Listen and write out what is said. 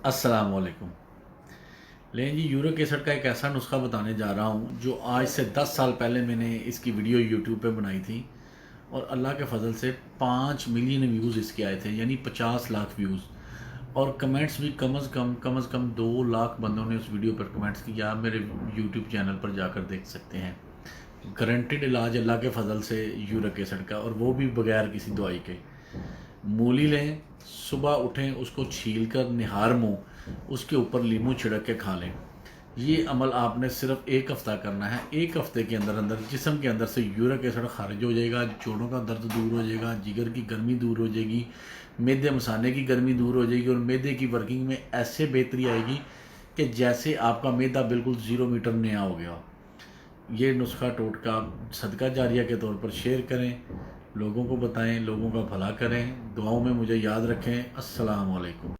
अस्सलाम वालेकुम। लेकिन जी यूरिक एसिड का एक ऐसा नुस्खा बताने जा रहा हूँ जो आज से 10 साल पहले मैंने इसकी वीडियो यूट्यूब पे बनाई थी और अल्लाह के फजल से 5 मिलियन व्यूज़ इसके आए थे, यानी 50 लाख व्यूज़। और कमेंट्स भी कम से कम 2 लाख बंदों ने उस वीडियो पर कमेंट्स किया। आप मेरे यूट्यूब चैनल पर जाकर देख सकते हैं। गारंटेड इलाज अल्लाह के फजल से यूरिक एसिड का, और वो भी बगैर किसी दवाई के। मूली लें, सुबह उठें, उसको छील कर निहार मुँह उसके ऊपर नींबू छिड़क के खा लें। ये अमल आपने सिर्फ 1 हफ़्ता करना है। 1 हफ़्ते के अंदर अंदर जिस्म के अंदर से यूरिक एसिड खारिज हो जाएगा, जोड़ों का दर्द दूर हो जाएगा, जिगर की गर्मी दूर हो जाएगी, मैदे मसाने की गर्मी दूर हो जाएगी और मैदे की वर्किंग में ऐसे बेहतरी आएगी कि जैसे आपका मैदा बिल्कुल 0 मीटर नया हो गया। ये नुस्खा टोटका सदका जारिया के तौर पर शेयर करें, लोगों को बताएं, लोगों का भला करें। दुआओं में मुझे याद रखें। अस्सलाम वालेकुम।